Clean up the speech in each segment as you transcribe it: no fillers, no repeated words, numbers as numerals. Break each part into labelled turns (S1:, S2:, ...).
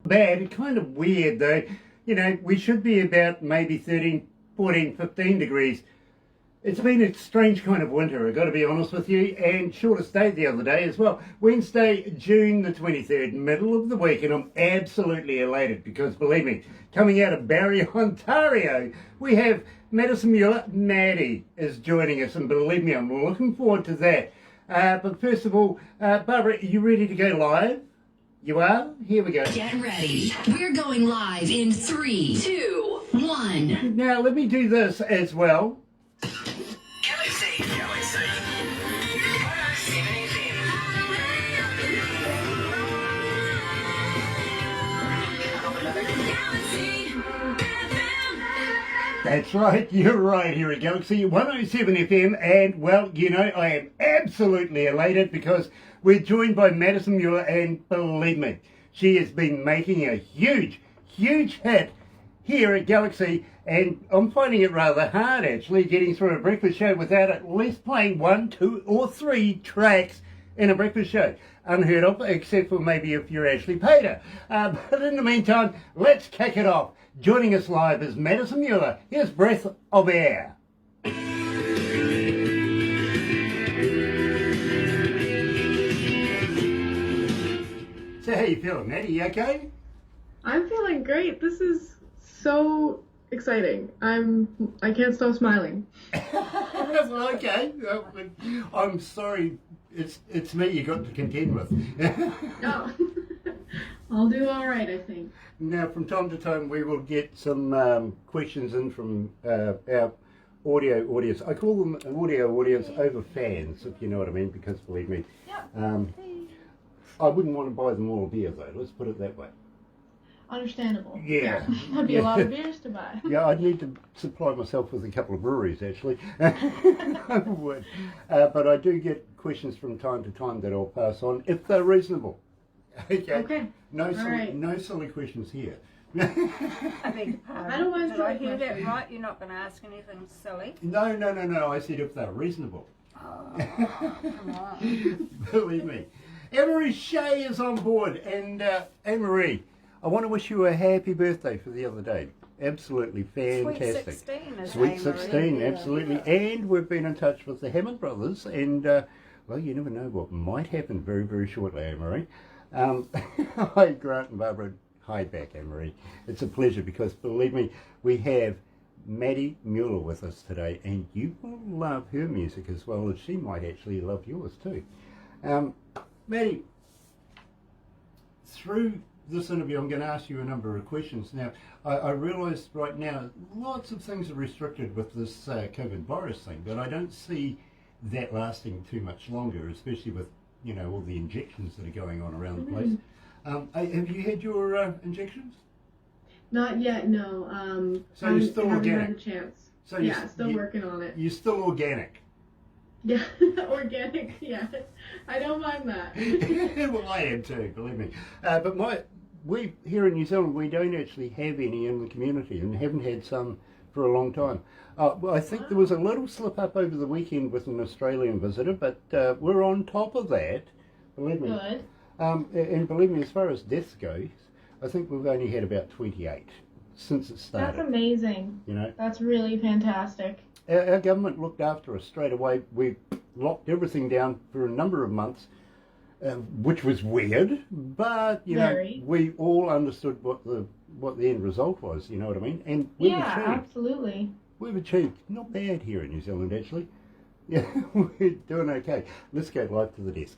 S1: Bad, kind of weird though. You know, we should be about maybe 13, 14, 15 degrees. It's been a strange kind of winter, I've got to be honest with you, and shortest day the other day as well. Wednesday, June the 23rd, middle of the week, and I'm absolutely elated because, believe me, coming out of Barrie, Ontario, we have Madison Mueller. Maddie is joining us, and believe me, I'm looking forward to that. But first of all, Barbara, are you ready to go live? You are? Here we go.
S2: Get ready. We're going live in 3, 2, 1.
S1: Now, let me do this as well.
S3: Galaxy 107fm.
S1: That's right, you're right here at Galaxy 107 FM, and well, you know, I am absolutely elated because we're joined by Madison Mueller, and believe me, she has been making a huge hit here at Galaxy, and I'm finding it rather hard actually getting through a breakfast show without at least playing 1, 2 or 3 tracks in a breakfast show. Unheard of, except for maybe if you're Ashley Pater. But in the meantime, let's kick it off. Joining us live is Madison Mueller. Here's Breath of Air. So how you feeling, Maddie? You okay?
S4: I'm feeling great. This is so exciting. I can't stop smiling.
S1: Okay. I'm sorry. It's me you got to contend with.
S4: Oh. I'll do all right, I think.
S1: Now, from time to time, we will get some questions in from our audio audience. I call them an audio audience over fans, if you know what I mean, because believe me, I wouldn't want to buy them all a beer, though. Let's put it that way.
S4: Understandable.
S1: Yeah.
S4: That'd be a lot of beers to buy.
S1: Yeah, I'd need to supply myself with a couple of breweries, actually. I would. But I do get questions from time to time that I'll pass on, if they're reasonable. Okay. No silly questions here.
S5: I beg your pardon.
S4: I don't mind
S5: Did I
S4: silly
S5: hear that
S4: questions.
S5: right? You're not going to ask anything silly?
S1: No. I said if they're reasonable.
S5: Oh, come on.
S1: Believe me. Anne-Marie Shea is on board. And Anne-Marie, I want to wish you a happy birthday for the other day. Absolutely fantastic.
S5: Sweet 16 is
S1: Sweet
S5: Anne-Marie.
S1: 16,
S5: Yeah.
S1: absolutely. And we've been in touch with the Hammond brothers. And, well, you never know what might happen very, very shortly, Anne-Marie. Hi, Grant and Barbara. Hi back, Anne-Marie. It's a pleasure because, believe me, we have Maddie Mueller with us today, and you will love her music as well as she might actually love yours too. Maddie, through this interview, I'm going to ask you a number of questions. Now, I realise right now lots of things are restricted with this COVID virus thing, but I don't see that lasting too much longer, especially with, you know, all the injections that are going on around the place. Have you had your injections?
S4: Not yet, no.
S1: So you're still
S4: haven't
S1: organic?
S4: had a chance.
S1: So
S4: Yeah, still working on it.
S1: You're still organic?
S4: Yeah, organic, yeah. I don't mind that.
S1: Well, I am too, believe me. But we here in New Zealand, we don't actually have any in the community and haven't had some for a long time. Well, I think there was a little slip up over the weekend with an Australian visitor, but we're on top of that, believe me.
S4: Good.
S1: And believe me, as far as deaths goes, I think we've only had about 28 since it started.
S4: That's amazing.
S1: You know,
S4: That's really fantastic.
S1: our government looked after us straight away. We locked everything down for a number of months, which was weird, but you
S4: Very.
S1: know, we all understood what the end result was. You know what I mean? And we've
S4: Yeah,
S1: achieved.
S4: absolutely.
S1: We've achieved not bad here in New Zealand, actually. Yeah, we're doing okay. Let's go live to the desk.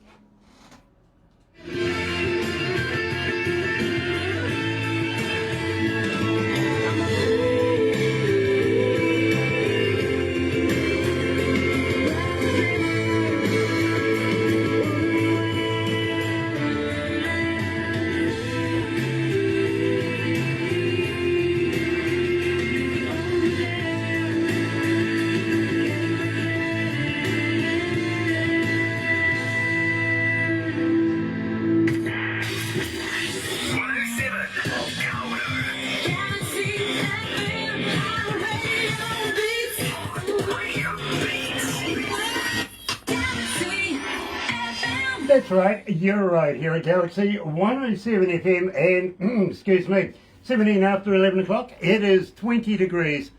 S1: That's right, you're right here at Galaxy 107 FM and, excuse me, 17 after 11 o'clock. It is 20 degrees.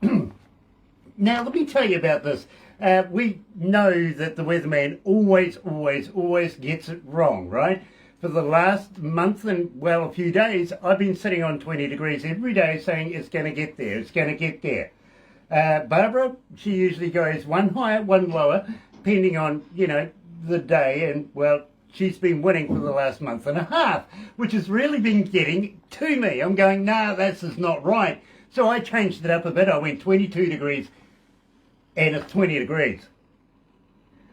S1: Now, let me tell you about this. We know that the weatherman always gets it wrong, right? For the last month and, well, a few days, I've been sitting on 20 degrees every day saying it's going to get there, it's going to get there. Barbara, she usually goes one higher, one lower, depending on, you know, the day, and, well, she's been winning for the last month and a half, which has really been getting to me. I'm going, nah, this is not right. So I changed it up a bit. I went 22 degrees, and it's 20 degrees.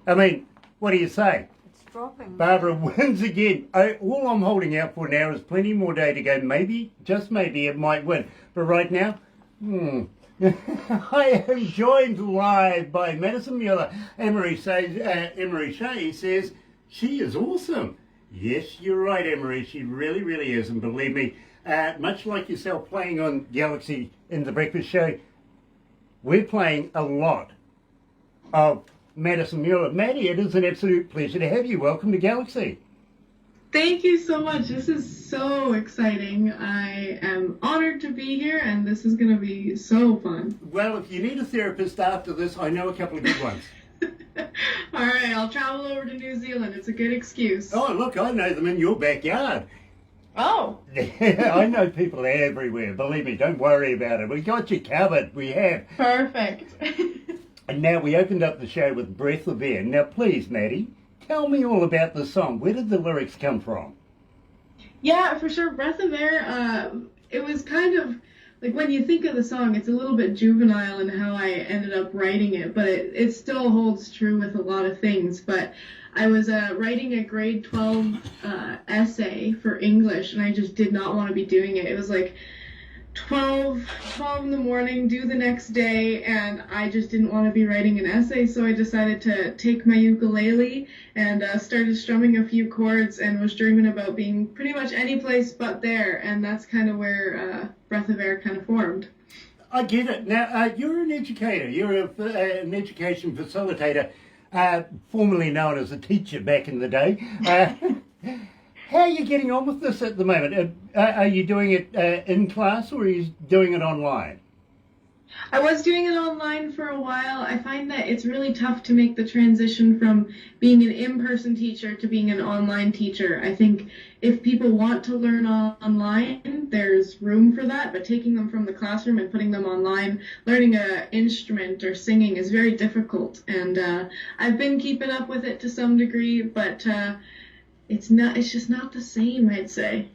S1: I mean, what do you say?
S5: It's dropping.
S1: Barbara wins again. All I'm holding out for now is plenty more day to go. Maybe, just maybe, it might win. But right now, I am joined live by Madison Mueller. Emery Shea says she is awesome. Yes, you're right, Emery. She really is. And believe me, much like yourself playing on Galaxy in the Breakfast Show, we're playing a lot of Madison Mueller. Maddie, it is an absolute pleasure to have you. Welcome to Galaxy.
S4: Thank you so much. This is so exciting. I am honored to be here, and this is going to be so fun.
S1: Well, if you need a therapist after this, I know a couple of good ones.
S4: All right, I'll travel over to New Zealand. It's a good excuse.
S1: Oh, look, I know them in your backyard.
S4: Oh.
S1: I know people everywhere. Believe me, don't worry about it. We got you covered. We have.
S4: Perfect.
S1: And now we opened up the show with Breath of Air. Now, please, Maddie, tell me all about the song. Where did the lyrics come from?
S4: Yeah, for sure. Breath of Air, it was kind of, like, when you think of the song, it's a little bit juvenile in how I ended up writing it, but it still holds true with a lot of things. But I was writing a grade 12 essay for English, and I just did not want to be doing it. It was like 12 in the morning, due the next day, and I just didn't want to be writing an essay, so I decided to take my ukulele and started strumming a few chords and was dreaming about being pretty much any place but there, and that's kind of where Breath of Air kind of formed.
S1: I get it. Now, you're an educator. You're an education facilitator, formerly known as a teacher back in the day. How are you getting on with this at the moment? Are you doing it in class, or are you doing it online?
S4: I was doing it online for a while. I find that it's really tough to make the transition from being an in-person teacher to being an online teacher. I think if people want to learn online, there's room for that, but taking them from the classroom and putting them online, learning an instrument or singing is very difficult. And I've been keeping up with it to some degree, but it's just not the same, I'd say.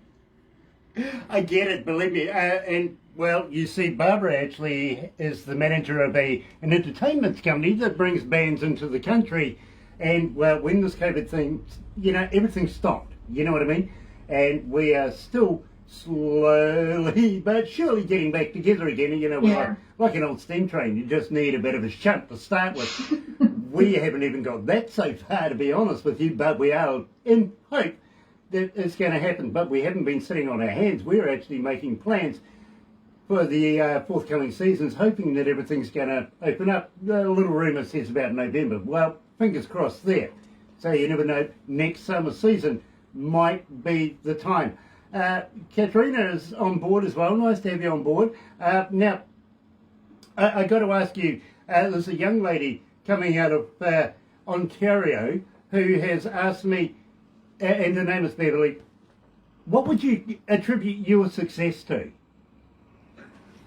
S1: I get it, believe me. And, well, you see, Barbara actually is the manager of an entertainment company that brings bands into the country. And, well, when this COVID thing, you know, everything stopped. You know what I mean? And we are still slowly but surely getting back together again. You know, we're like an old steam train. You just need a bit of a shunt to start with. We haven't even got that so far, to be honest with you, but we are in hope that it's going to happen. But we haven't been sitting on our hands. We're actually making plans for the forthcoming seasons, hoping that everything's going to open up. A little rumour says about November. Well, fingers crossed there. So you never know, next summer season might be the time. Katrina is on board as well. Nice to have you on board. Now, I got to ask you, there's a young lady coming out of Ontario who has asked me, and her name is Beverly, what would you attribute your success to?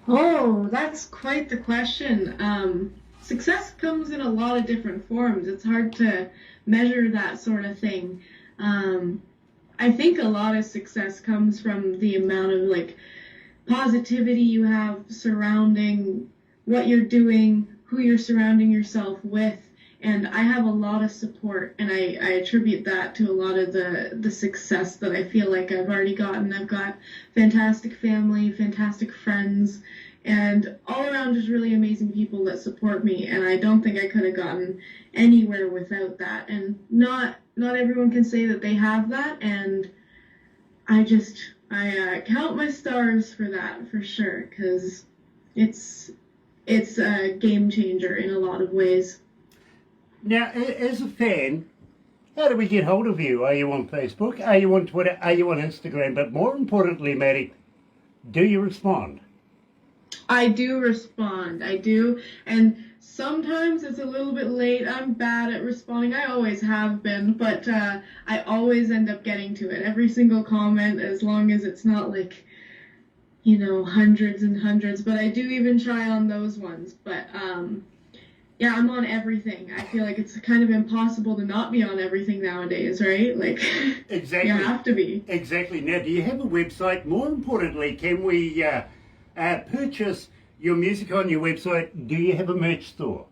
S4: Oh, that's quite the question. Success comes in a lot of different forms. It's hard to measure that sort of thing. I think a lot of success comes from the amount of, like, positivity you have surrounding what you're doing, who you're surrounding yourself with, and I have a lot of support, and I attribute that to a lot of the success that I feel like I've already gotten. I've got fantastic family, fantastic friends, and all around just really amazing people that support me, and I don't think I could have gotten anywhere without that. And not everyone can say that they have that, and I count my stars for that, for sure, because it's a game changer in a lot of ways.
S1: Now, as a fan, How do we get hold of you? Are you on Facebook? Are you on Twitter? Are you on Instagram? But more importantly, Maddie, do you respond?
S4: I do respond. I do. And sometimes it's a little bit late. I'm bad at responding. I always have been, but I always end up getting to it. Every single comment, as long as it's not like, hundreds and hundreds. But I do even try on those ones. But yeah, I'm on everything. I feel like it's kind of impossible to not be on everything nowadays, right? Like,
S1: Exactly.
S4: you have to be.
S1: Exactly. Now, do you have a website? More importantly, can we purchase your music on your website? Do you have a merch store?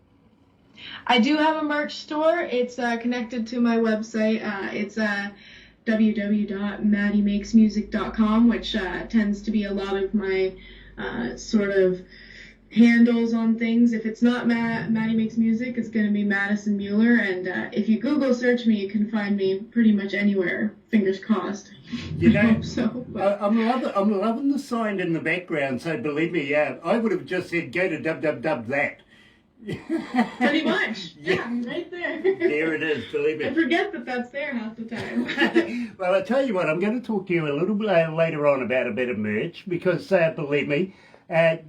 S4: I do have a merch store. It's connected to my website. It's www.maddiemakesmusic.com, which tends to be a lot of my sort of handles on things. If it's not Maddie Makes Music, it's going to be Madison Mueller, and if you Google search me, you can find me pretty much anywhere. Fingers crossed.
S1: You know,
S4: I hope so. But
S1: I'm loving the sign in the background, so believe me, I would have just said go to www that.
S4: pretty much. Yeah, right there.
S1: There it is, believe
S4: I
S1: me.
S4: forget that that's there half the time.
S1: Well, I tell you what, I'm going to talk to you a little bit later on about a bit of merch, because believe me,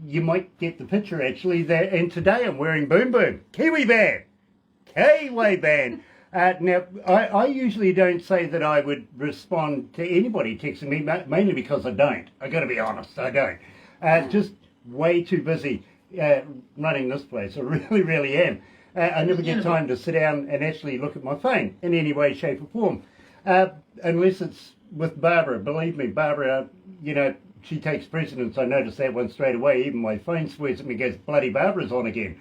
S1: you might get the picture actually there. And today I'm wearing Boom Boom Kiwi Band. Kiwi Band. Now, I usually don't say that I would respond to anybody texting me, mainly because I don't. I got to be honest, I don't. Just way too busy running this place. I really, really am. I never get time to sit down and actually look at my phone in any way, shape or form. Unless it's with Barbara. Believe me, Barbara, she takes precedence. I noticed that one straight away. Even my phone swears at me, goes, bloody Barbara's on again.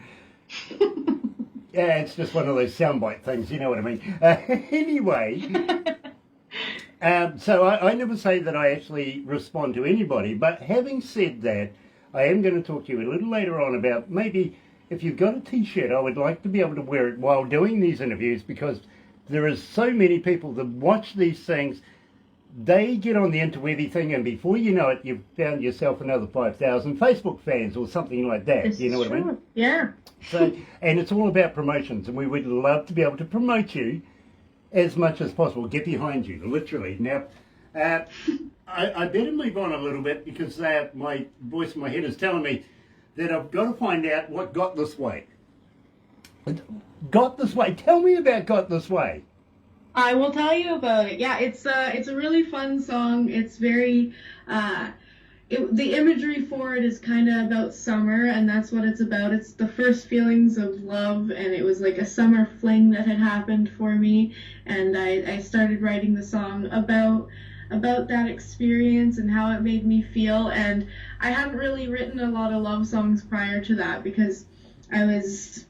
S1: Yeah, it's just one of those soundbite things, you know what I mean. Anyway, so I never say that I actually respond to anybody, but having said that, I am going to talk to you a little later on about maybe if you've got a t-shirt, I would like to be able to wear it while doing these interviews, because there is so many people that watch these things. They get on the interwebby thing, and before you know it, you've found yourself another 5,000 Facebook fans or something like that. You know what I mean?
S4: Yeah.
S1: So, and it's all about promotions, and we would love to be able to promote you as much as possible, get behind you, literally. Now, I better move on a little bit, because my voice in my head is telling me that I've got to find out what Got This Way. Got This Way. Tell me about Got This Way.
S4: I will tell you about it. Yeah, it's a really fun song. It's very, the imagery for it is kind of about summer, and that's what it's about. It's the first feelings of love, and it was like a summer fling that had happened for me, and I started writing the song about that experience and how it made me feel. And I hadn't really written a lot of love songs prior to that, because I was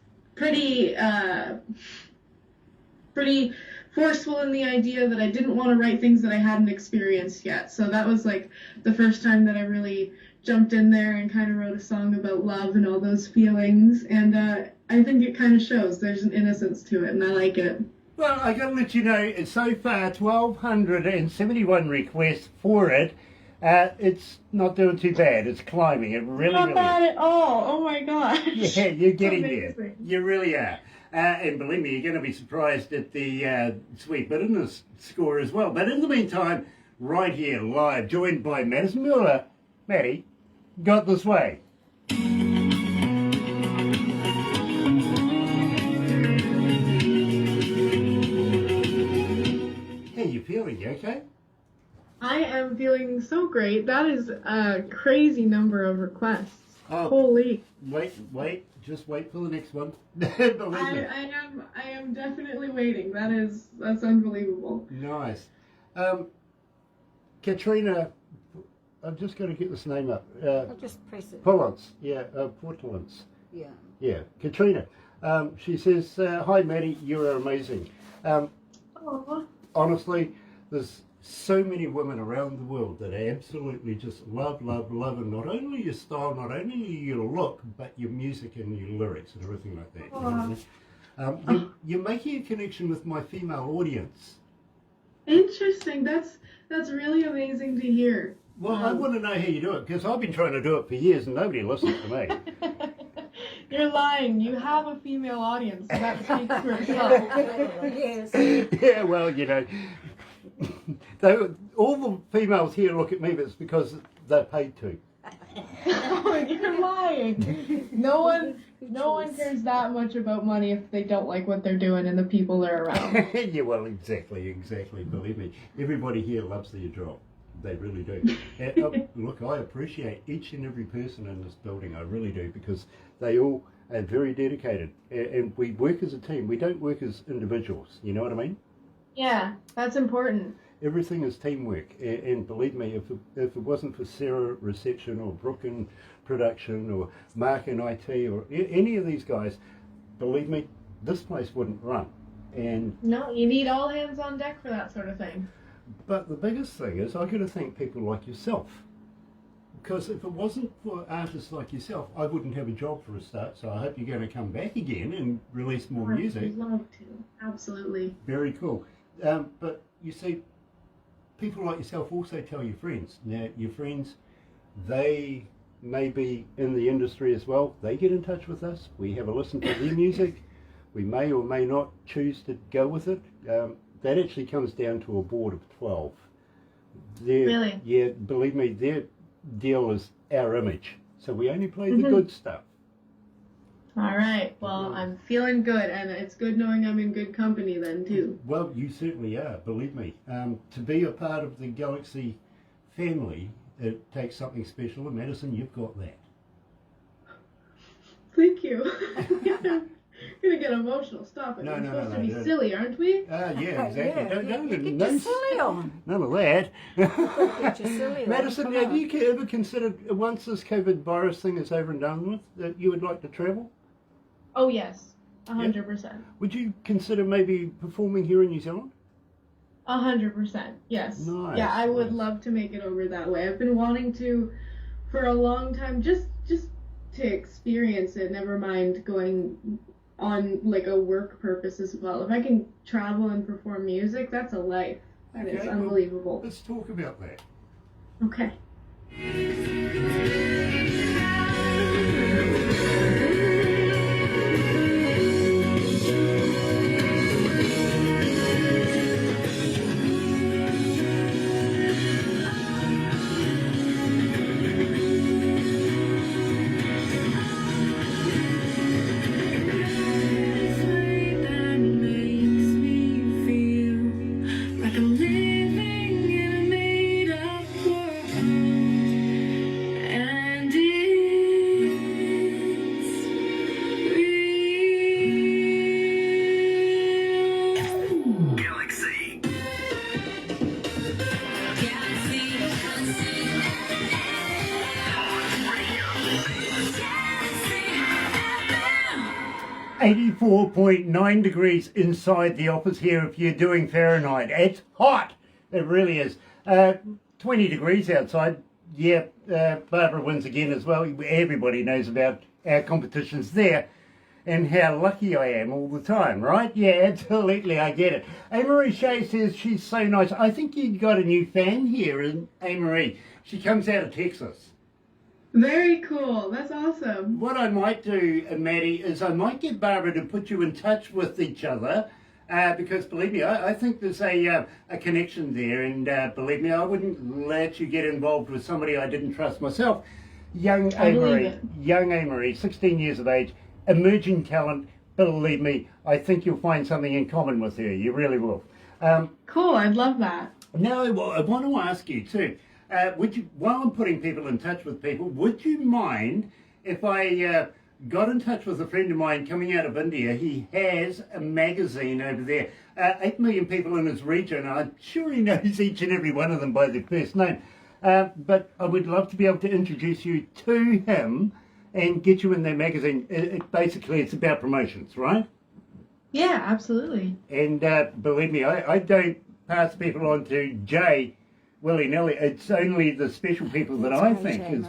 S4: pretty forceful in the idea that I didn't want to write things that I hadn't experienced yet. So that was like the first time that I really jumped in there and kind of wrote a song about love and all those feelings. And I think it kind of shows. There's an innocence to it, and I like it.
S1: Well, I got to let you know, so far 1,271 requests for it. It's not doing too bad. It's climbing. It really,
S4: Not
S1: really
S4: bad at all. Oh my gosh.
S1: Yeah, you're getting there.
S4: Amazing.
S1: You really are. And believe me, you're going to be surprised at the sweet bitterness score as well. But in the meantime, right here, live, joined by Madison Mueller. Maddie, Got This Way. How you feeling? You okay?
S4: I am feeling so great. That is a crazy number of requests.
S1: Oh.
S4: Holy.
S1: Wait. Just wait for the next one. Believe me.
S4: I am definitely waiting. That's unbelievable.
S1: Nice. Katrina, I've just got to get this name up.
S5: I'll just press it.
S1: Pullance. Yeah, Portland.
S5: Yeah.
S1: Yeah, Katrina. She says, hi Maddie, you are amazing.
S4: Aww.
S1: Honestly, there's so many women around the world that I absolutely just love, and not only your style, not only your look, but your music and your lyrics and everything like that. You know what I mean? You're making a connection with my female audience.
S4: Interesting. That's really amazing to hear.
S1: Well, I want to know how you do it, because I've been trying to do it for years and nobody listens to me.
S4: You're lying. You have a female audience, so that speaks for itself.
S5: Yes.
S1: Yeah, well, they, all the females here look at me, but it's because they're paid to.
S4: You're lying. No one cares that much about money if they don't like what they're doing and the people they're around.
S1: Yeah, well, exactly. Believe me, everybody here loves their job. They really do. And, look, I appreciate each and every person in this building. I really do, because they all are very dedicated. And we work as a team. We don't work as individuals. You know what I mean?
S4: Yeah, that's important.
S1: Everything is teamwork. And believe me, if it wasn't for Sarah Reception or Brooke in Production or Mark in IT or any of these guys, believe me, this place wouldn't run. And
S4: No, you need all hands on deck for that sort of thing.
S1: but the biggest thing is I've got to thank people like yourself. Because if it wasn't for artists like yourself, I wouldn't have a job for a start. So I hope you're going to come back again and release more music.
S4: I'd love to. Absolutely.
S1: Very cool. But you see, people like yourself also tell your friends. Now, your friends, they may be in the industry as well. They get in touch with us. We have a listen to their music. We may or may not choose to go with it. That actually comes down to a board of 12.
S4: Really?
S1: Yeah, believe me, their deal is our image. So we only play the good stuff.
S4: All right. Well, I'm feeling good, and it's good knowing I'm in good company then, too.
S1: Well, you certainly are, believe me. To be a part of the Galaxy family, it takes something special, and Madison, you've got that.
S4: Thank you. I'm gonna get emotional. Stop it.
S1: No,
S4: We're
S1: no,
S4: supposed
S1: no,
S4: to be
S1: no.
S4: silly, aren't we?
S1: Yeah, exactly.
S5: Yeah,
S1: Don't,
S5: you get
S1: no,
S5: your silly on.
S1: none of that.
S5: Get your silly on.
S1: Madison,
S5: Come
S1: have
S5: on.
S1: you ever considered, once this COVID virus thing is over and done with, that you would like to travel?
S4: Oh yes, 100%.
S1: Would you consider maybe performing here in New Zealand?
S4: 100%. Yes.
S1: Nice,
S4: Yeah, I would
S1: nice.
S4: love to make it over that way. I've been wanting to for a long time, just to experience it. Never mind going on like a work purpose as well. If I can travel and perform music, that's a life. That is
S1: Okay, well,
S4: unbelievable.
S1: Let's talk about that.
S4: Okay.
S1: 84.9 degrees inside the office here if you're doing Fahrenheit. It's hot. It really is. 20 degrees outside. Yeah, Barbara wins again as well. Everybody knows about our competitions there and how lucky I am all the time, right? Yeah, absolutely, I get it. Marie Shea says she's so nice. I think you got a new fan here, in Marie. She comes out of Texas.
S4: Very cool. That's awesome.
S1: What I might do, Maddie, is I might get Barbara to put you in touch with each other, because believe me, I think there's a connection there, and believe me, I wouldn't let you get involved with somebody I didn't trust myself. Young
S4: I believe
S1: Marie,
S4: it.
S1: young Marie, 16 years of age, emerging talent. Believe me, I think you'll find something in common with her. You really will.
S4: Cool. I'd love that.
S1: Now, I want to ask you too. Would you, while I'm putting people in touch with people, would you mind if I got in touch with a friend of mine coming out of India? He has a magazine over there. 8 million people in his region. I'm sure he knows each and every one of them by their first name. But I would love to be able to introduce you to him and get you in their magazine. Basically, it's about promotions, right?
S4: Yeah, absolutely.
S1: And believe me, I don't pass people on to Jay willy-nilly. It's only the special people that I think is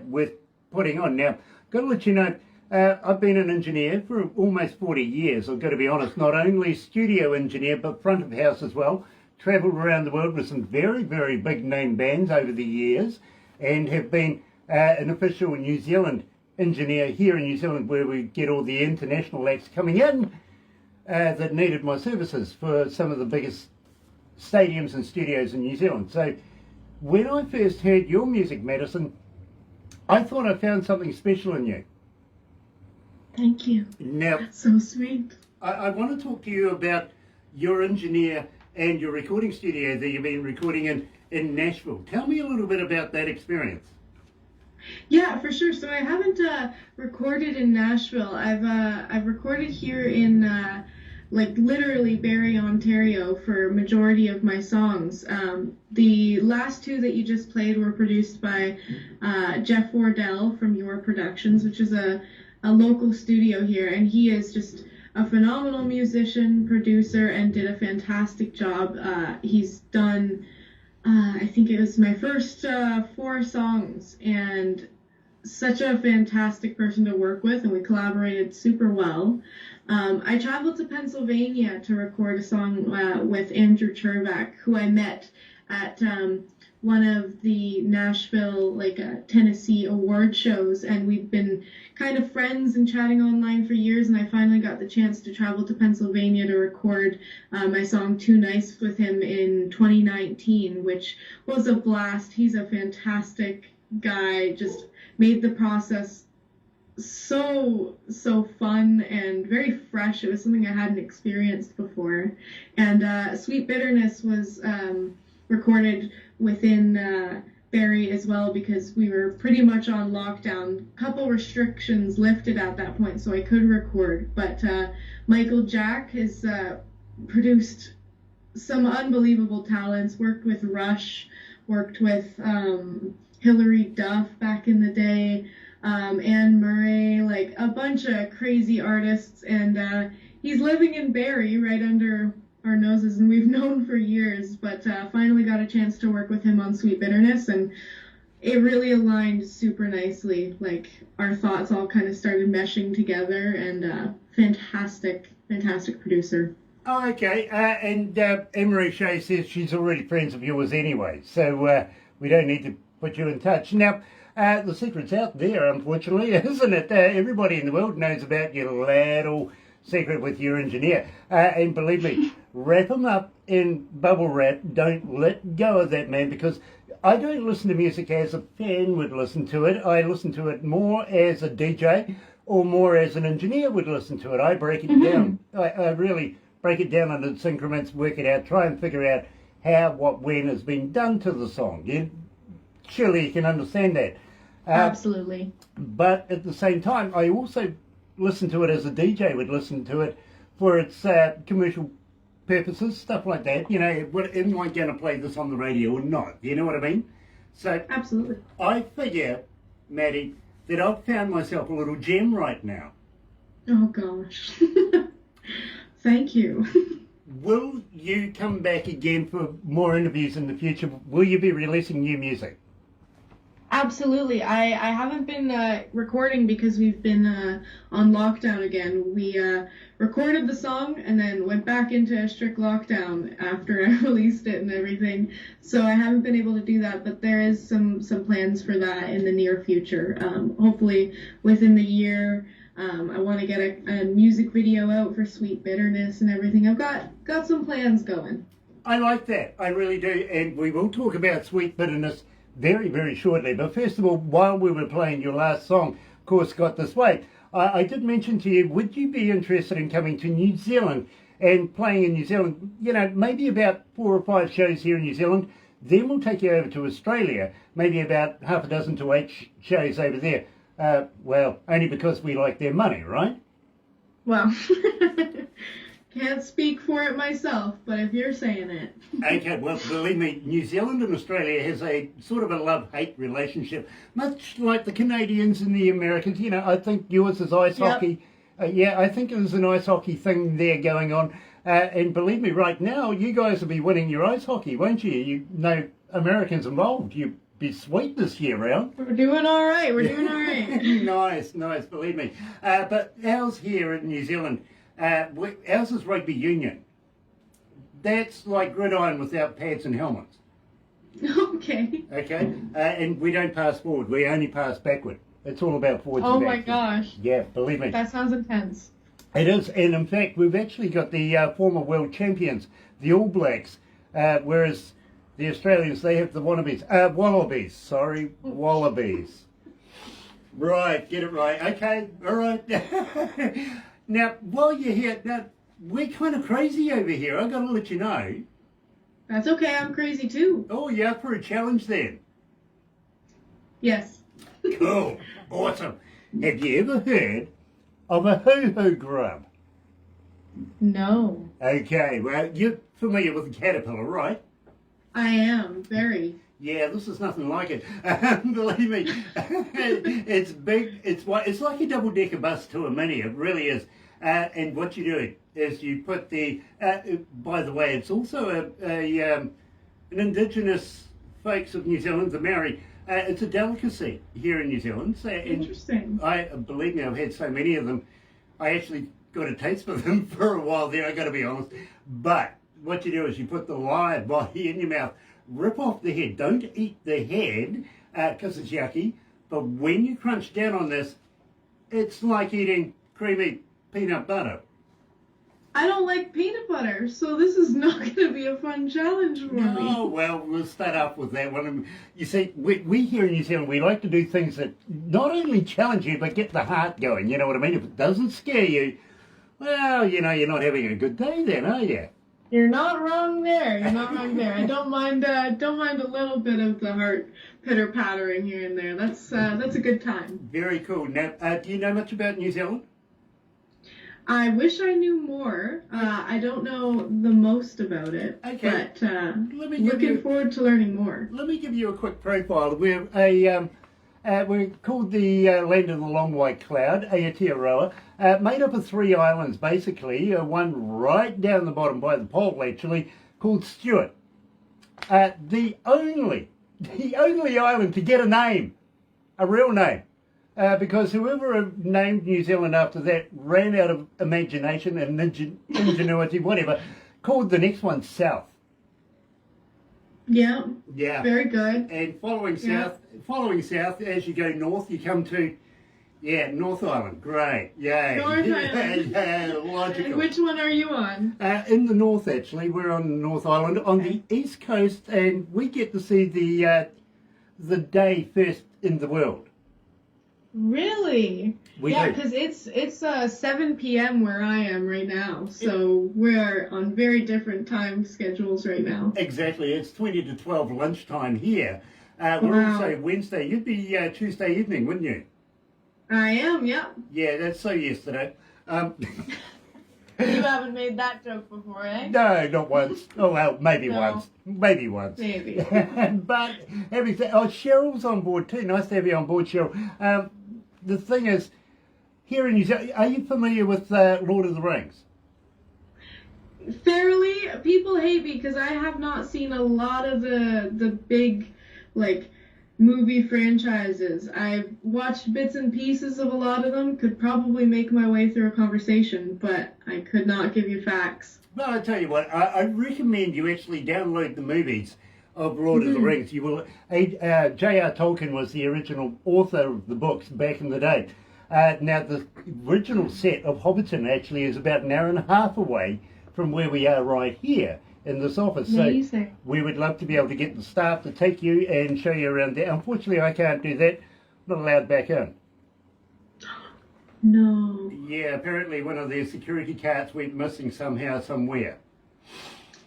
S1: worth putting on. Now, got to let you know, I've been an engineer for almost 40 years. I've got to be honest, not only studio engineer, but front of house as well. Travelled around the world with some very, very big name bands over the years and have been an official New Zealand engineer here in New Zealand, where we get all the international acts coming in that needed my services for some of the biggest stadiums and studios in New Zealand. So when I first heard your music, Madison, I thought I found something special in you.
S4: Thank you.
S1: Now,
S4: That's so sweet.
S1: I want to talk to you about your engineer and your recording studio that you've been recording in Nashville. Tell me a little bit about that experience.
S4: Yeah, for sure. So I haven't recorded in Nashville. I've recorded here in like literally Barrie, Ontario for majority of my songs. The last two that you just played were produced by Jeff Wardell from Your Productions, which is a local studio here, and he is just a phenomenal musician, producer, and did a fantastic job. He's done, I think it was my first 4 songs, and such a fantastic person to work with, and we collaborated super well. I traveled to Pennsylvania to record a song with Andrew Chervack, who I met at one of the Nashville, Tennessee award shows, and we've been kind of friends and chatting online for years, and I finally got the chance to travel to Pennsylvania to record my song Too Nice with him in 2019, which was a blast. He's a fantastic guy, just made the process so fun and very fresh. It was something I hadn't experienced before. And Sweet Bitterness was recorded within Barrie as well, because we were pretty much on lockdown. A couple restrictions lifted at that point, so I could record. But Michael Jack has produced some unbelievable talents, worked with Rush, worked with Hilary Duff back in the day, Anne Murray, like a bunch of crazy artists, and he's living in Barrie right under our noses, and we've known for years, but finally got a chance to work with him on Sweet Bitterness, and it really aligned super nicely. Like, our thoughts all kind of started meshing together, and fantastic producer.
S1: Oh, okay. And Emery Shea says she's already friends of yours anyway, so we don't need to put you in touch. Now, the secret's out there, unfortunately, isn't it? Everybody in the world knows about your little secret with your engineer. And believe me, wrap him up in bubble wrap. Don't let go of that man, because I don't listen to music as a fan would listen to it. I listen to it more as a DJ or more as an engineer would listen to it. I break it down. I really break it down into its increments, work it out, try and figure out how, what, when has been done to the song. Surely you can understand that.
S4: Absolutely.
S1: But at the same time, I also listen to it as a DJ would listen to it for its commercial purposes, stuff like that. You know, am I going to play this on the radio or not? You know what I mean? So
S4: Absolutely.
S1: I figure, Maddie, that I've found myself a little gem right now.
S4: Oh gosh. Thank you.
S1: Will you come back again for more interviews in the future? Will you be releasing new music?
S4: Absolutely. I haven't been recording because we've been on lockdown again. We recorded the song and then went back into a strict lockdown after I released it and everything. So I haven't been able to do that, but there is some plans for that in the near future. Hopefully within the year. I want to get a music video out for Sweet Bitterness and everything. I've got some plans going.
S1: I like that. I really do. And we will talk about Sweet Bitterness very, very shortly. But first of all, while we were playing your last song, of course, Got This Way, I did mention to you, would you be interested in coming to New Zealand and playing in New Zealand? You know, maybe about 4 or 5 shows here in New Zealand. Then we'll take you over to Australia, maybe about half a dozen to 8 shows over there. Well, only because we like their money, right?
S4: Well, can't speak for it myself, but if you're saying it.
S1: Okay, well, believe me, New Zealand and Australia has a sort of a love-hate relationship, much like the Canadians and the Americans. You know, I think yours is ice hockey. Yeah, I think there's an ice hockey thing there going on. And believe me, right now, you guys will be winning your ice hockey, won't you? You know, Americans involved. You'll be sweet this year round.
S4: We're doing all right.
S1: Nice, believe me. But ours here in New Zealand, ours is rugby union. That's like gridiron without pads and helmets.
S4: Okay.
S1: Okay? And we don't pass forward. We only pass backward. It's all about forwards
S4: Oh
S1: and
S4: my
S1: backs.
S4: gosh.
S1: Yeah, believe me.
S4: That sounds intense.
S1: It is, and in fact, we've actually got the former world champions, the All Blacks, whereas the Australians, they have the Wallabies, Wallabies. Right, get it right. Okay, all right. Now, while you're here, now, we're kind of crazy over here. I've got to let you know.
S4: That's okay, I'm crazy too.
S1: Oh, you're up for a challenge then.
S4: Yes.
S1: Cool, awesome. Have you ever heard of a hoo-hoo grub?
S4: No.
S1: Okay, well, you're familiar with the caterpillar, right?
S4: I am, very.
S1: Yeah, this is nothing like it. Believe me, it's big. It's like a double-decker bus to a mini. It really is. And what you do is you put the. By the way, it's also an indigenous folks of New Zealand, the Maori. It's a delicacy here in New Zealand. So,
S4: Interesting.
S1: Believe me, I've had so many of them. I actually got a taste for them for a while there. I got to be honest. But what you do is you put the live body in your mouth. Rip off the head. Don't eat the head because it's yucky. But when you crunch down on this, it's like eating creamy peanut butter.
S4: I don't like peanut butter, so this is not going to be a fun challenge for me.
S1: Oh, well, we'll start off with that one. You see, we here in New Zealand, we like to do things that not only challenge you, but get the heart going. You know what I mean? If it doesn't scare you, well, you know, you're not having a good day then, are you?
S4: You're not wrong there. You're not wrong there. I don't mind a little bit of the heart pitter pattering here and there. That's a good time.
S1: Very cool. Now, do you know much about New Zealand?
S4: I wish I knew more. I don't know the most about it.
S1: Okay.
S4: But
S1: Let me give
S4: looking forward to learning more.
S1: Let me give you a quick profile. We're we're called the Land of the Long White Cloud, Aotearoa, made up of 3 islands basically, one right down the bottom by the pole actually, called Stewart. The only island to get a name, a real name, because whoever named New Zealand after that ran out of imagination and ingenuity, whatever, called the next one South.
S4: Yeah.
S1: Yeah.
S4: Very good.
S1: And following south, as you go north, you come to, North Island. Great. Yay.
S4: North Island.
S1: Yeah, logical.
S4: And which one are you on?
S1: In the north, actually. We're on North Island, on the east coast, and we get to see the day first in the world.
S4: Really?
S1: We
S4: yeah,
S1: do.
S4: because it's 7 p.m. where I am right now, so we're on very different time schedules right now.
S1: Exactly. It's 20 to 12 lunchtime here. We're
S4: Wow.
S1: also Wednesday. You'd be Tuesday evening, wouldn't you?
S4: I am, yeah.
S1: Yeah, that's so yesterday.
S4: You haven't made that joke before, eh?
S1: No, not once. Oh, well, maybe
S4: No.
S1: once. Maybe once.
S4: Maybe.
S1: But having said, Cheryl's on board too. Nice to have you on board, Cheryl. The thing is, here in New Zealand, are you familiar with Lord of the Rings?
S4: Fairly, people hate me because I have not seen a lot of the big, like, movie franchises. I've watched bits and pieces of a lot of them, could probably make my way through a conversation, but I could not give you facts.
S1: Well, I tell you what, I recommend you actually download the movies of Lord of the Rings. You will. J.R. Tolkien was the original author of the books back in the day. Now, the original set of Hobbiton actually is about an hour and a half away from where we are right here in this office.
S4: Amazing.
S1: So we would love to be able to get the staff to take you and show you around there. Unfortunately, I can't do that. Not allowed back in.
S4: No.
S1: Yeah, apparently one of their security cards went missing somehow, somewhere.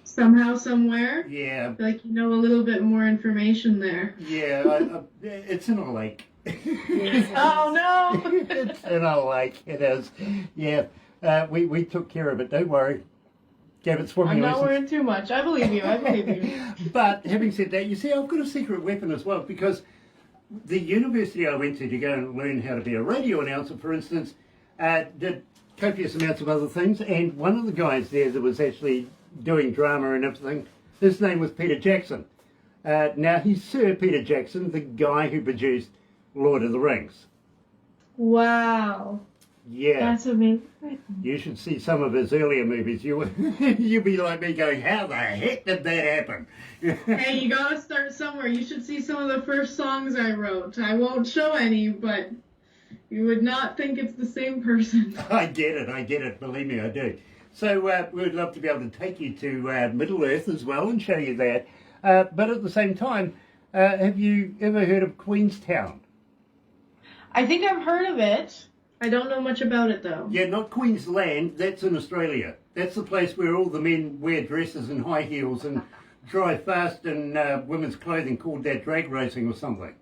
S4: Somehow, somewhere?
S1: Yeah.
S4: Like you know a little bit more information there.
S1: Yeah, it's in a lake.
S4: Oh no!
S1: It's in a lake, it is. Yeah, we took care of it, don't worry. Gave it swimming
S4: I'm not
S1: lessons.
S4: worrying too much. I believe you. I believe you.
S1: But having said that, you see, I've got a secret weapon as well, because the university I went to go and learn how to be a radio announcer, for instance, did copious amounts of other things, and one of the guys there that was actually doing drama and everything, his name was Peter Jackson. Now, he's Sir Peter Jackson, the guy who produced Lord of the Rings.
S4: Wow.
S1: Yeah.
S4: That's amazing.
S1: You should see some of his earlier movies. You'd be like me going, how the heck did that happen?
S4: Hey, you gotta start somewhere. You should see some of the first songs I wrote. I won't show any, but You would not think it's the same person.
S1: I get it, believe me, I do. So we'd love to be able to take you to Middle Earth as well and show you that. But at the same time, have you ever heard of Queenstown?
S4: I think I've heard of it. I don't know much about it though.
S1: Yeah, not Queensland, that's in Australia. That's the place where all the men wear dresses and high heels and drive fast in women's clothing, called that drag racing or something.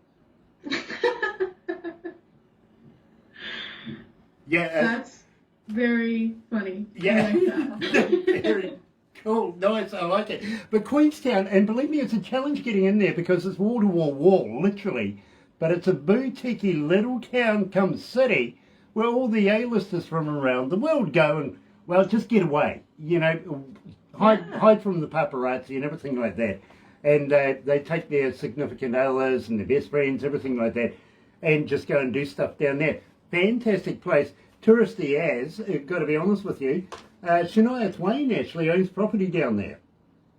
S1: Yeah,
S4: That's very funny.
S1: yeah,
S4: I like that.
S1: very cool, nice, I like it. But Queenstown, and believe me, it's a challenge getting in there because it's wall, literally. But it's a boutique-y little town come city where all the A-listers from around the world go and, well, just get away, you know, hide from the paparazzi and everything like that. And they take their significant others and their best friends, everything like that, and just go and do stuff down there. Fantastic place, touristy as, got to be honest with you. Shania Twain actually owns property down there.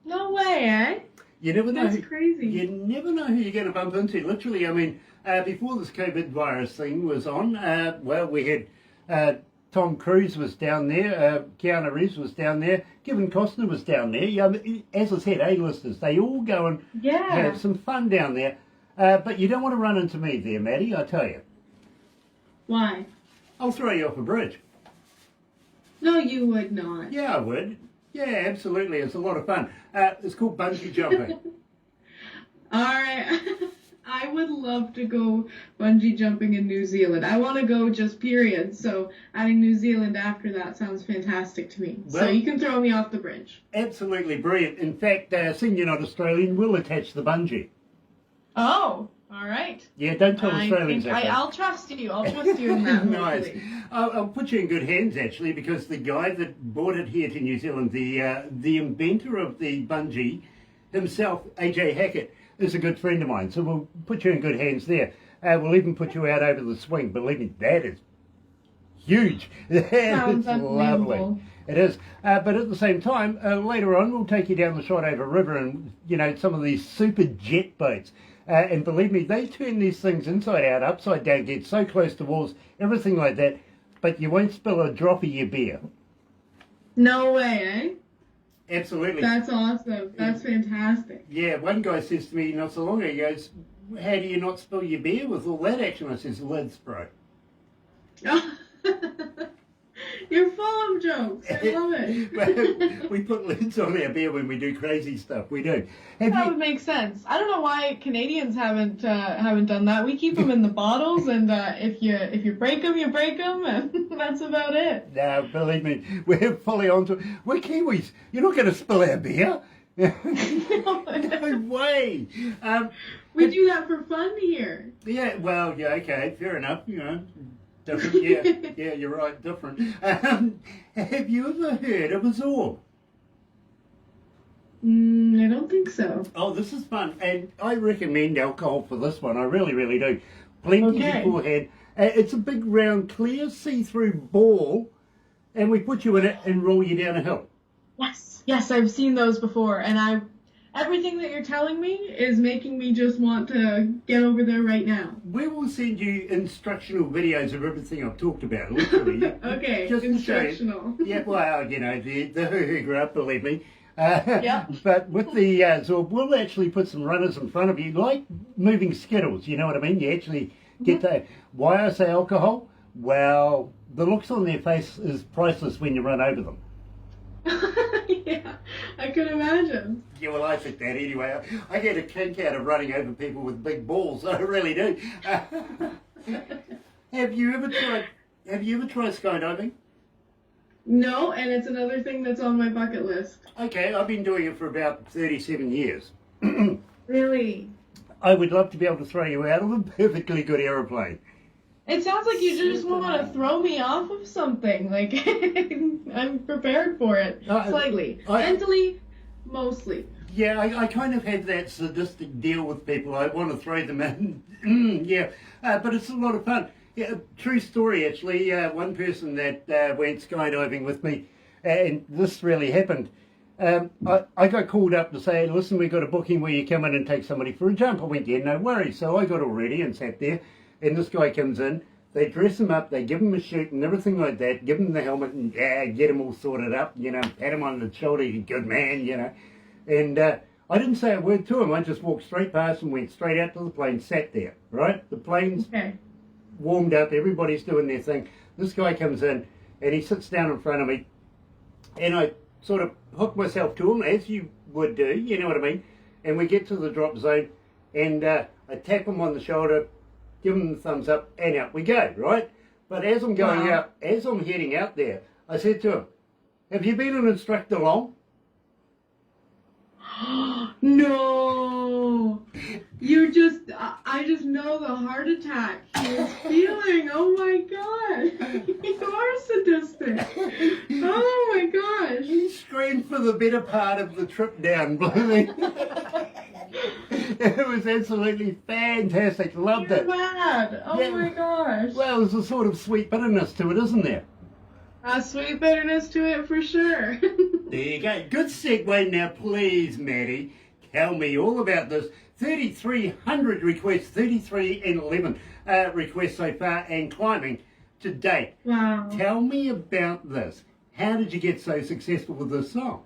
S4: No way, eh?
S1: You never know.
S4: That's crazy.
S1: You never know who you're going to bump into. Literally, I mean, before this COVID virus thing was on, well, we had Tom Cruise was down there, Keanu Reeves was down there, Kevin Costner was down there. As I said, A-listers, they all go and have some fun down there. But you don't want to run into me there, Maddie, I tell you.
S4: Why?
S1: I'll throw you off a bridge.
S4: No, you would not.
S1: Yeah, I would. Yeah, absolutely. It's a lot of fun. It's called bungee jumping.
S4: All right. I would love to go bungee jumping in New Zealand. I want to go just period. So adding New Zealand after that sounds fantastic to me.
S1: Well,
S4: so you can throw me off the bridge.
S1: Absolutely brilliant. In fact, seeing you're not Australian, we'll attach the bungee.
S4: Oh, all right.
S1: Yeah, don't tell Australians that.
S4: I'll trust you. I'll trust you in that.
S1: Nice.
S4: hopefully.
S1: I'll put you in good hands, actually, because the guy that brought it here to New Zealand, the inventor of the bungee himself, AJ Hackett, is a good friend of mine. So we'll put you in good hands there. We'll even put you out over the swing. Believe me, that is huge. That
S4: Sounds
S1: is lovely.
S4: unbelievable.
S1: It is. But at the same time, later on, we'll take you down the Shotover River and, you know, some of these super jet boats. And believe me, they turn these things inside out, upside down, get so close to walls, everything like that, but you won't spill a drop of your beer.
S4: No way, eh?
S1: Absolutely.
S4: That's awesome. That's fantastic.
S1: Yeah, one guy says to me not so long ago, he goes, how do you not spill your beer with all that action? I says, lids, bro.
S4: You're full of jokes. I love it.
S1: Well, we put lids on our beer when we do crazy stuff. We do.
S4: That would make sense. I don't know why Canadians haven't done that. We keep them in the bottles, and if you break them, you break them, and that's about it.
S1: No, believe me, we're fully on to it. We're Kiwis. You're not going to spill our beer. No way.
S4: We do that for fun here.
S1: Yeah, well, yeah, okay, fair enough, you know. Different, yeah, you're right, different. Have you ever heard of a Zorb?
S4: I don't think so.
S1: Oh, this is fun, and I recommend alcohol for this one. I really, really do. Plenty beforehand. It's a big, round, clear, see-through ball, and we put you in it and roll you down a hill.
S4: Yes, I've seen those before, and everything that you're telling me is making me just want to get over there right now.
S1: We will send you instructional videos of everything I've talked about, literally.
S4: Okay,
S1: just
S4: instructional.
S1: Yeah, well, you know, the who grew up, believe me.
S4: Yeah.
S1: But with the Zorb, we'll actually put some runners in front of you, like moving Skittles, you know what I mean? You actually get that. Why I say alcohol? Well, the looks on their face is priceless when you run over them.
S4: Yeah, I could imagine.
S1: Yeah, well, I think that anyway. I get a kick out of running over people with big balls. I really do. Have you ever tried skydiving?
S4: No, and it's another thing that's on my bucket list.
S1: Okay, I've been doing it for about 37 years.
S4: Really?
S1: I would love to be able to throw you out of a perfectly good aeroplane.
S4: It sounds like you just want to throw me off of something. Like, I'm prepared for it. Slightly. Mentally, mostly.
S1: Yeah, I kind of have that sadistic deal with people. I want to throw them in. Yeah, but it's a lot of fun. Yeah, true story, actually. One person that went skydiving with me, and this really happened. I got called up to say, listen, we've got a booking where you come in and take somebody for a jump. I went, yeah, no worries. So I got all ready and sat there. And this guy comes in, They dress him up, they give him a suit and everything like that, give him the helmet and get him all sorted up, you know, pat him on the shoulder, he's a good man, you know. And I didn't say a word to him, I just walked straight past and went straight out to the plane, sat there, right? The plane's warmed up, everybody's doing their thing. This guy comes in and he sits down in front of me and I sort of hook myself to him, as you would do, you know what I mean? And we get to the drop zone and I tap him on the shoulder, give him the thumbs up, and out we go, right? But as I'm going out, as I'm heading out there, I said to him, have you been an instructor long?
S4: No! I just know the heart attack he was feeling. Oh my god! You are sadistic. Oh my gosh.
S1: He screamed for the better part of the trip down, believe me. It was absolutely fantastic. Loved
S4: You're
S1: it.
S4: mad. Oh my gosh.
S1: Well, there's a sort of sweet bitterness to it, isn't there?
S4: A sweet bitterness to it for sure.
S1: There you go. Good segue now, please, Maddie. Tell me all about this. 3,300 requests, 33 and 11 requests so far, and climbing to date.
S4: Wow.
S1: Tell me about this. How did you get so successful with this song?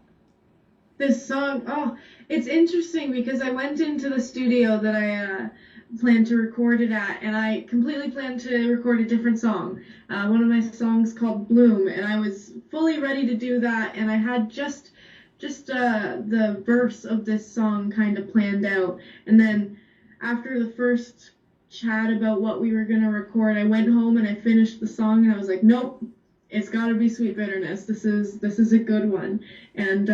S4: This song, it's interesting because I went into the studio that I planned to record it at, and I completely planned to record a different song. One of my songs called Bloom, and I was fully ready to do that, and I had just the verse of this song kind of planned out. And then after the first chat about what we were going to record, I went home and I finished the song, and I was like, nope, it's got to be Sweet Bitterness. This is a good one. And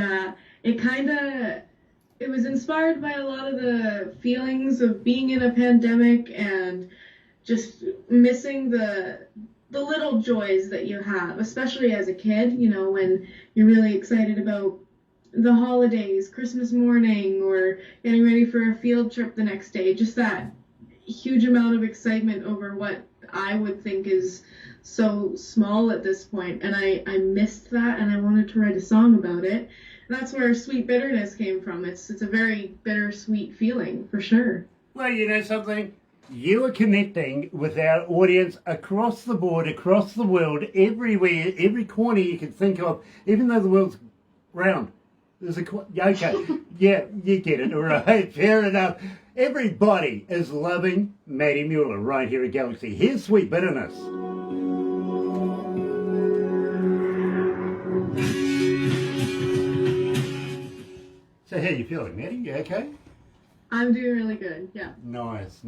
S4: it was inspired by a lot of the feelings of being in a pandemic and just missing the little joys that you have, especially as a kid, you know, when you're really excited about the holidays, Christmas morning, or getting ready for a field trip the next day. Just that huge amount of excitement over what I would think is so small at this point. And I missed that, and I wanted to write a song about it. That's where Sweet Bitterness came from. It's a very bittersweet feeling, for sure.
S1: Well, you know something? You are connecting with our audience across the board, across the world, everywhere, every corner you can think of, even though the world's round. There's okay, yeah, you get it, all right, fair enough. Everybody is loving Maddie Mueller right here at Galaxy. Here's Sweet Bitterness. So how you feeling, Maddie? You okay?
S4: I'm doing really good, yeah.
S1: Nice,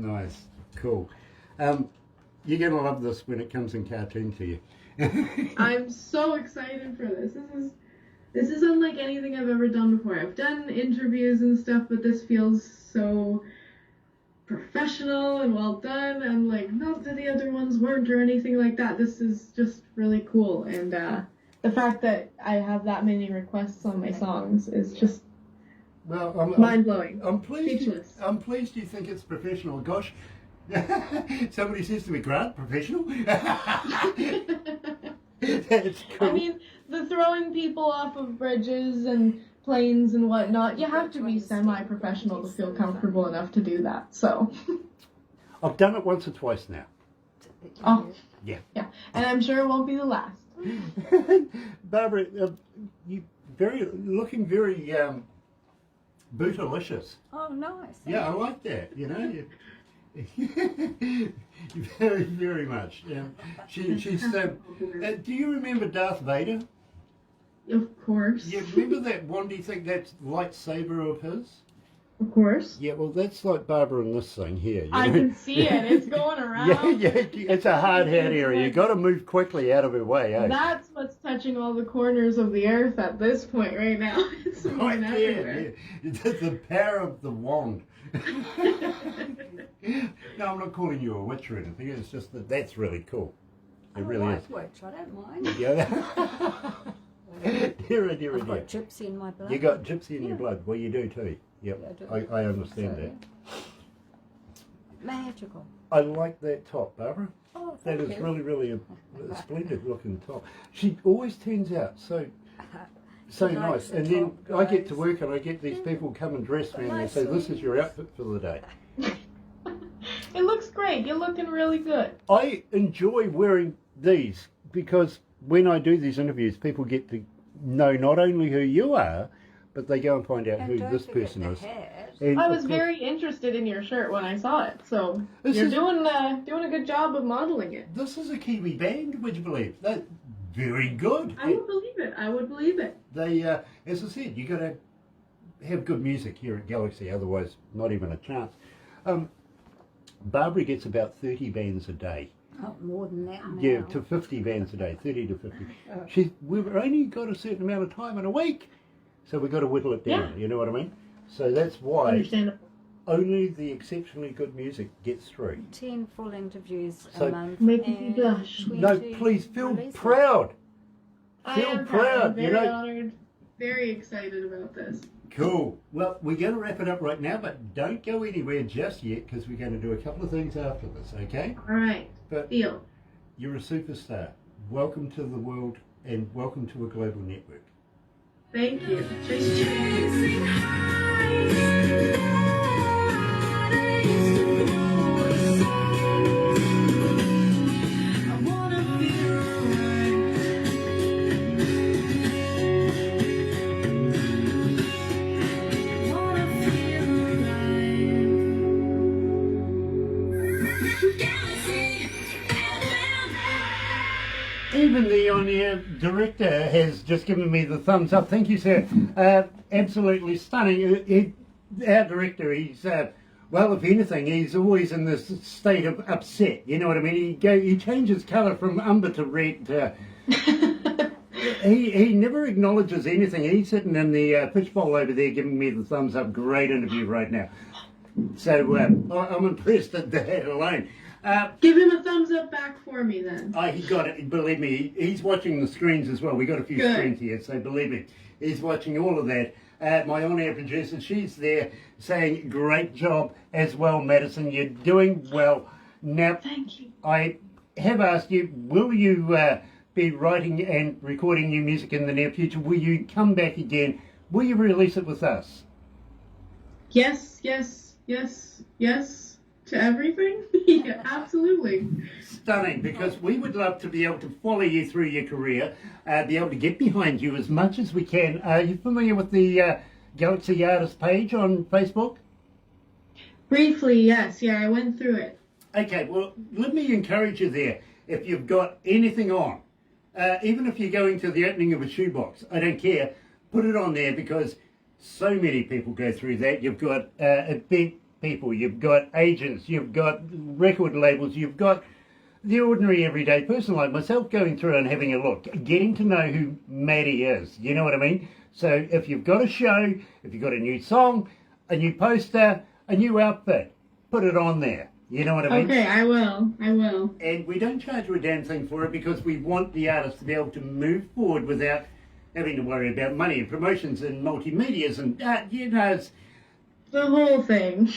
S1: cool. You're going to love this when it comes in cartoon to you.
S4: I'm so excited for this. This is unlike anything I've ever done before. I've done interviews and stuff, but this feels so professional and well done, and like, not that the other ones weren't or anything like that. This is just really cool, and the fact that I have that many requests on my songs is just mind-blowing.
S1: I'm pleased.
S4: Speechless.
S1: I'm pleased you think it's professional. Gosh, somebody says to me, "Grant, professional." That's cool.
S4: I mean, the throwing people off of bridges and planes and whatnot, you have to be semi-professional to feel comfortable enough to do that, so.
S1: I've done it once or twice now.
S4: Oh.
S1: Yeah.
S4: Yeah, and I'm sure it won't be the last.
S1: Barbara, you looking very bootylicious.
S5: Oh, nice.
S1: Yeah, I like that. You know, very, very much. Yeah. She's. Do you remember Darth Vader?
S4: Of course.
S1: Yeah, remember that wandy thing, that lightsaber of his?
S4: Of course.
S1: Yeah, well, that's like Barbara in this thing here. You
S4: I
S1: know?
S4: can see it. It's going around.
S1: Yeah, it's a hard hat area. You got to move quickly out of her way, eh?
S4: That's what's touching all the corners of the earth at this point right now. It's
S1: Right
S4: going
S1: there,
S4: everywhere.
S1: yeah. It's the power of the wand. No, I'm not calling you a witch or anything. It's just that's really cool. It really is.
S5: Witch, I don't mind.
S1: Yeah. Dear.
S5: I've got gypsy in my blood.
S1: You got gypsy in your blood. Well, you do too. Yep.
S5: Yeah, I do.
S1: I understand
S5: So,
S1: that.
S5: Magical.
S1: I like that top, Barbara.
S5: Oh,
S1: That
S5: thank
S1: is
S5: you.
S1: really a splendid looking top. She always turns out so
S5: She likes
S1: nice.
S5: the
S1: And then
S5: top,
S1: I get to
S5: guys.
S1: work and I get these people come and dress me and they say, "This is your outfit for the day."
S4: It looks great. Thank you. You're looking really good.
S1: I enjoy wearing these because when I do these interviews, people get to know not only who you are, but they go and find out
S5: And
S1: who
S5: don't
S1: this
S5: forget
S1: person
S5: the
S1: is.
S5: hat.
S1: And
S4: I was
S1: of course,
S4: very interested in your shirt when I saw it, so
S1: This
S4: you're
S1: is-
S4: doing a good job of modeling it.
S1: This is a Kiwi band, would you believe? They're very good.
S4: I would believe it. I would believe it.
S1: They, as I said, you got to have good music here at Galaxy, otherwise not even a chance. Barbara gets about 30 bands a day.
S5: Oh, more than that now.
S1: Yeah, to 50 bands a day, 30 to 50. We've only got a certain amount of time in a week, so we've got to whittle it down, you know what I mean? So that's why
S4: Understandable.
S1: only the exceptionally good music gets through.
S5: 10 full interviews
S1: So-
S5: a month.
S4: Making
S5: and
S4: me blush.
S5: 20
S1: No, please feel
S5: releases.
S1: proud.
S4: I
S1: Feel
S4: am
S1: proud,
S4: very
S1: you know.
S4: honored, very excited about this.
S1: Cool. Well, we're going to wrap it up right now, but don't go anywhere just yet because we're going to do a couple of things after this, okay?
S4: All right,
S1: But
S4: deal.
S1: you're a superstar. Welcome to the world and welcome to a global network.
S4: Thank you. Thank you.
S1: Even the on-air director has just given me the thumbs up. Thank you, sir. Absolutely stunning. Our director, he's, well, if anything, he's always in this state of upset. You know what I mean? He changes colour from umber to red. He never acknowledges anything. He's sitting in the fishbowl over there giving me the thumbs up. Great interview right now. So I'm impressed at that alone.
S4: Give him a thumbs up back for me then.
S1: He got it. Believe me, he's watching the screens as well. We got a few
S4: Good.
S1: screens here, so believe me, he's watching all of that. My on-air producer, she's there saying, "Great job as well, Madison. You're doing well." Now,
S4: Thank you.
S1: I have asked you, will you be writing and recording new music in the near future? Will you come back again? Will you release it with us?
S4: Yes, yes, yes, yes to everything. Yeah, absolutely.
S1: Stunning, because we would love to be able to follow you through your career, be able to get behind you as much as we can. Are you familiar with the Galaxy Artist page on Facebook?
S4: Briefly, yes. Yeah, I went through it.
S1: Okay, well, let me encourage you there. If you've got anything on, even if you're going to the opening of a shoebox, I don't care, put it on there because so many people go through that. You've got event people, you've got agents, you've got record labels, you've got the ordinary everyday person like myself going through and having a look, getting to know who Maddie is, you know what I mean? So if you've got a show, if you've got a new song, a new poster, a new outfit, put it on there, you know what I mean?
S4: Okay, I will. I will.
S1: And we don't charge you a damn thing for it because we want the artists to be able to move forward without having to worry about money and promotions and multimedias and, you know, it's,
S4: The whole thing.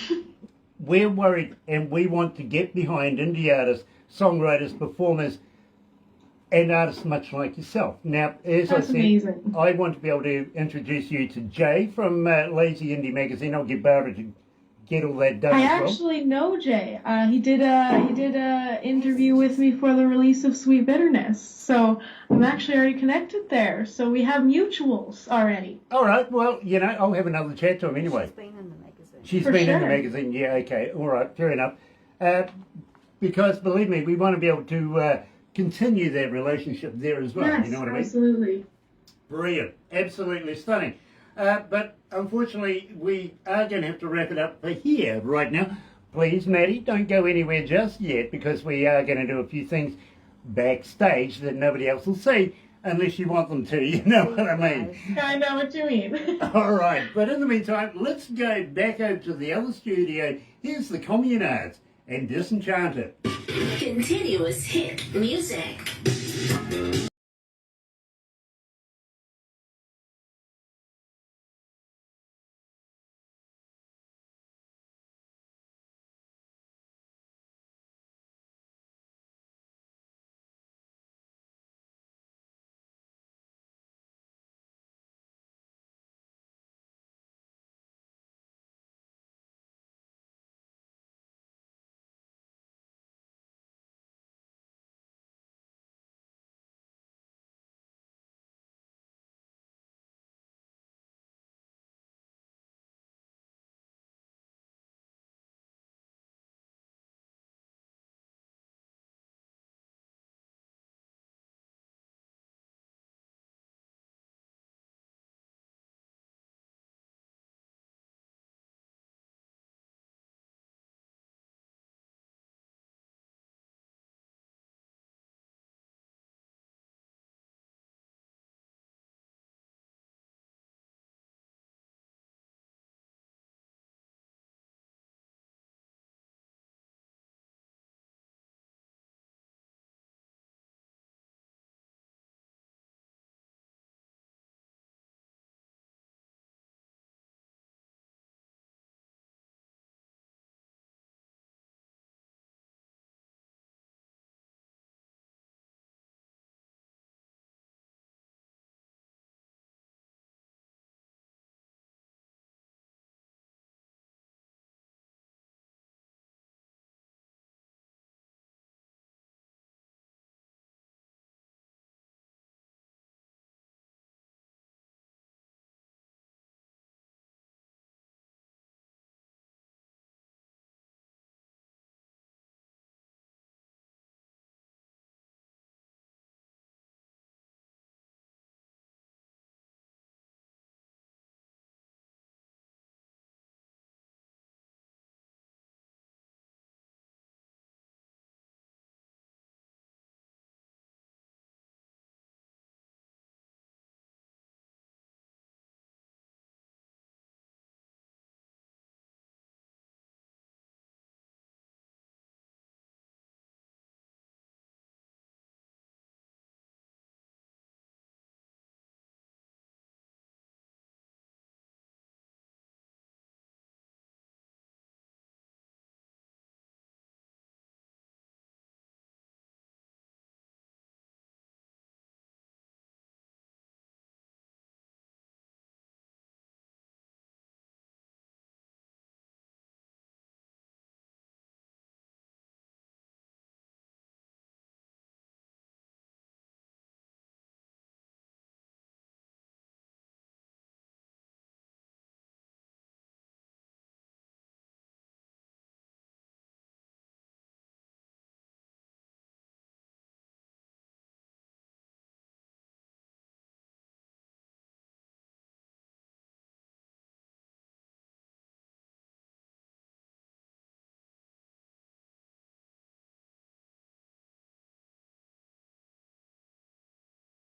S1: we're worried and we want to get behind indie artists, songwriters, performers, and artists much like yourself. Now, as
S4: That's
S1: I said,
S4: amazing.
S1: I want to be able to introduce you to Jay from Lazy Indie Magazine. I'll get Barbara to get all that done
S4: I
S1: as well.
S4: actually know Jay. He did a interview with me for the release of Sweet Bitterness. So I'm actually already connected there. So we have mutuals already.
S1: All right, well, you know, I'll have another chat to him anyway.
S5: She's been in the magazine.
S1: She's
S4: For
S1: been in the
S4: sure.
S1: magazine, yeah, okay, all right, fair enough. Because, believe me, we want to be able to continue that relationship there as well,
S4: Yes,
S1: you know what I mean?
S4: absolutely.
S1: Brilliant, absolutely stunning. But unfortunately, we are going to have to wrap it up for here right now. Please, Maddie, don't go anywhere just yet because we are going to do a few things backstage that nobody else will see unless you want them to, you know what I mean?
S4: I know what you mean.
S1: All right, but in the meantime, let's go back over to the other studio. Here's the Communards and Disenchanted.
S2: Continuous hit music.